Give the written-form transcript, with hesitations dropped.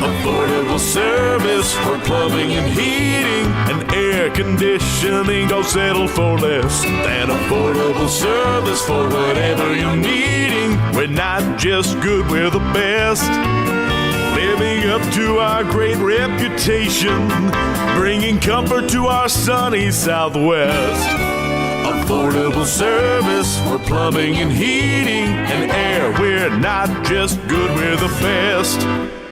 Affordable service for plumbing and heating and air conditioning. Don't settle for less than affordable service for whatever you're needing. We're not just good, we're the best. Living up to our great reputation, bringing comfort to our sunny Southwest. Affordable service for plumbing and heating and air. We're not just good, we're the best.